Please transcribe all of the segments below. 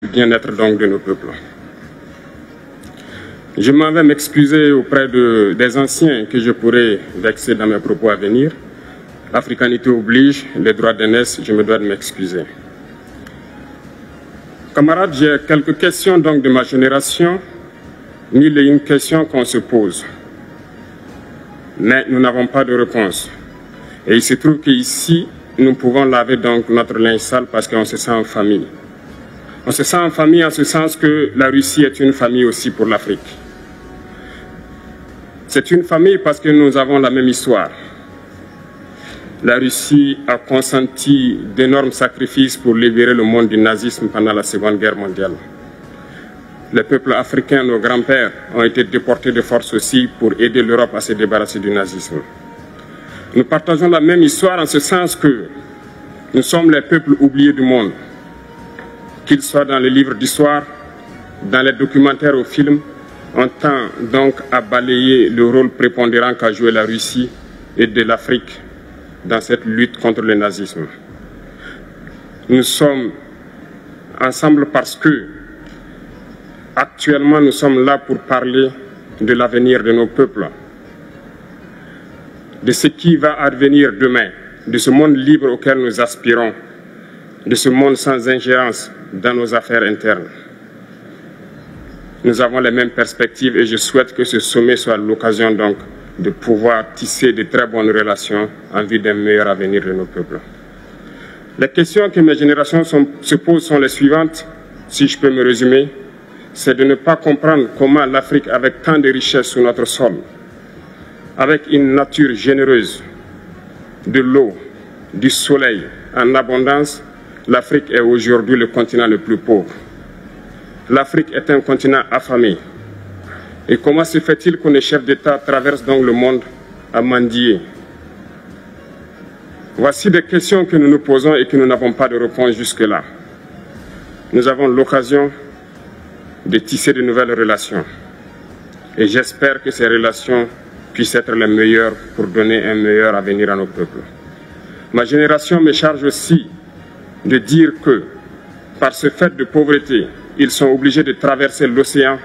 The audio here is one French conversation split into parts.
du bien-être donc de nos peuples. Je m'en vais m'excuser auprès des anciens que je pourrais vexer dans mes propos à venir. L'africanité oblige, les droits d'aînesse, je me dois de m'excuser. Camarades, j'ai quelques questions donc de ma génération, mille et une questions qu'on se pose. Mais nous n'avons pas de réponse. Et il se trouve qu'ici, nous pouvons laver donc notre linge sale parce qu'on se sent en famille. On se sent en famille en ce sens que la Russie est une famille aussi pour l'Afrique. C'est une famille parce que nous avons la même histoire. La Russie a consenti d'énormes sacrifices pour libérer le monde du nazisme pendant la Seconde Guerre mondiale. Les peuples africains, nos grands-pères, ont été déportés de force aussi pour aider l'Europe à se débarrasser du nazisme. Nous partageons la même histoire en ce sens que nous sommes les peuples oubliés du monde. Qu'ils soient dans les livres d'histoire, dans les documentaires ou films, on tend donc à balayer le rôle prépondérant qu'a joué la Russie et de l'Afrique dans cette lutte contre le nazisme. Nous sommes ensemble parce que actuellement nous sommes là pour parler de l'avenir de nos peuples, de ce qui va advenir demain, de ce monde libre auquel nous aspirons, de ce monde sans ingérence dans nos affaires internes. Nous avons les mêmes perspectives et je souhaite que ce sommet soit l'occasion donc de pouvoir tisser de très bonnes relations en vue d'un meilleur avenir de nos peuples. Les questions que mes générations se posent sont les suivantes, si je peux me résumer, c'est de ne pas comprendre comment l'Afrique, avec tant de richesses sur notre sol, avec une nature généreuse, de l'eau, du soleil en abondance, l'Afrique est aujourd'hui le continent le plus pauvre. L'Afrique est un continent affamé. Et comment se fait-il que les chefs d'État traversent donc le monde à mendier? Voici des questions que nous nous posons et que nous n'avons pas de réponse jusque-là. Nous avons l'occasion de tisser de nouvelles relations. Et j'espère que ces relations puissent être les meilleures pour donner un meilleur avenir à nos peuples. Ma génération me charge aussi de dire que, par ce fait de pauvreté, ils sont obligés de traverser l'océan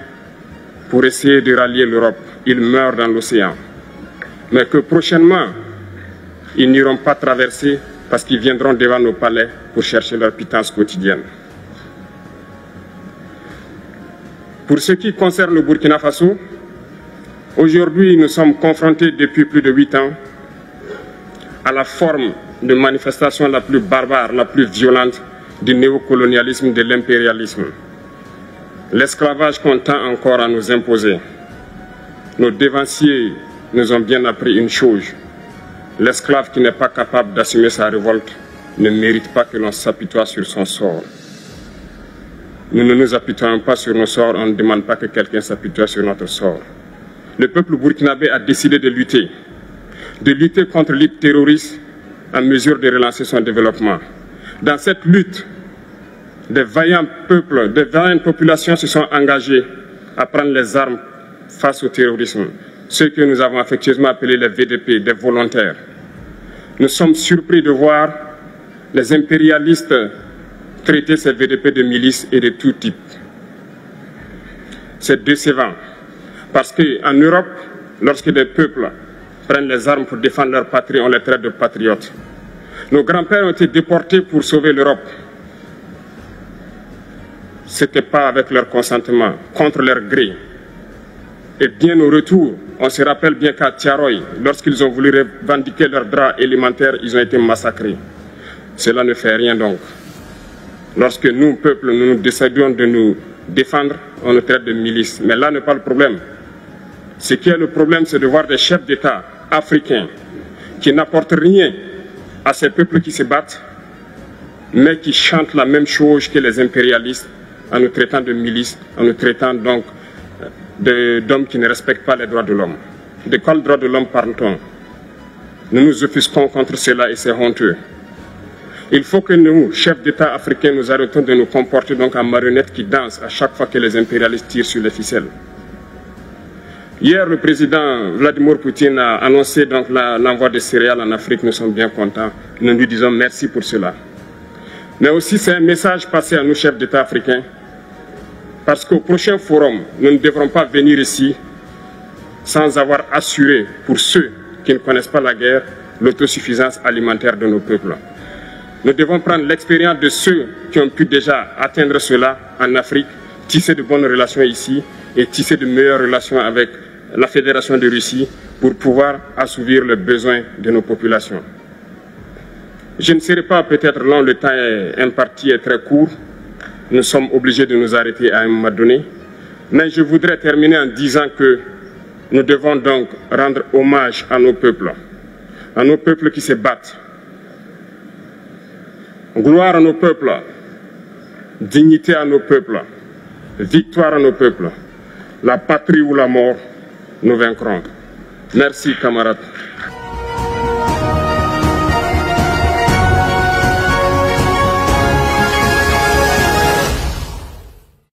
pour essayer de rallier l'Europe. Ils meurent dans l'océan. Mais que prochainement, ils n'iront pas traverser parce qu'ils viendront devant nos palais pour chercher leur pitance quotidienne. Pour ce qui concerne le Burkina Faso, aujourd'hui nous sommes confrontés depuis plus de 8 ans à la forme de manifestation la plus barbare, la plus violente du néocolonialisme, de l'impérialisme. L'esclavage qu'on tend encore à nous imposer. Nos dévanciers nous ont bien appris une chose. L'esclave qui n'est pas capable d'assumer sa révolte ne mérite pas que l'on s'apitoie sur son sort. Nous ne nous apitoyons pas sur nos sorts, on ne demande pas que quelqu'un s'apitoie sur notre sort. Le peuple burkinabé a décidé de lutter contre l'île terroriste en mesure de relancer son développement. Dans cette lutte, des vaillants peuples, des vaillantes populations se sont engagées à prendre les armes face au terrorisme, ceux que nous avons affectueusement appelés les VDP, des volontaires. Nous sommes surpris de voir les impérialistes traiter ces VDP de milices et de tout type. C'est décevant, parce qu'en Europe, lorsque des peuples prennent les armes pour défendre leur patrie, on les traite de patriotes. Nos grands-pères ont été déportés pour sauver l'Europe. Ce n'était pas avec leur consentement, contre leur gré. Et bien au retour, on se rappelle bien qu'à Tiaroy, lorsqu'ils ont voulu revendiquer leurs droits élémentaires, ils ont été massacrés. Cela ne fait rien donc. Lorsque nous, peuple, nous décidons de nous défendre, on nous traite de milices. Mais là n'est pas le problème. Ce qui est le problème, c'est de voir des chefs d'État africains qui n'apportent rien à ces peuples qui se battent, mais qui chantent la même chose que les impérialistes en nous traitant de milices, en nous traitant donc d'hommes qui ne respectent pas les droits de l'homme. De quels droits de l'homme parle-t-on? Nous nous offusquons contre cela et c'est honteux. Il faut que nous, chefs d'État africains, nous arrêtons de nous comporter donc en marionnettes qui dansent à chaque fois que les impérialistes tirent sur les ficelles. Hier, le président Vladimir Poutine a annoncé donc l'envoi de céréales en Afrique. Nous sommes bien contents. Nous lui disons merci pour cela. Mais aussi, c'est un message passé à nous, chefs d'État africains, Parce qu'au prochain forum, nous ne devrons pas venir ici sans avoir assuré, pour ceux qui ne connaissent pas la guerre, l'autosuffisance alimentaire de nos peuples. Nous devons prendre l'expérience de ceux qui ont pu déjà atteindre cela en Afrique, tisser de bonnes relations ici et tisser de meilleures relations avec la Fédération de Russie pour pouvoir assouvir les besoins de nos populations. Je ne serai pas peut-être long, le temps imparti est très court. Nous sommes obligés de nous arrêter à un moment donné. Mais je voudrais terminer en disant que nous devons donc rendre hommage à nos peuples qui se battent. Gloire à nos peuples, dignité à nos peuples, victoire à nos peuples. La patrie ou la mort, nous vaincrons. Merci, camarades.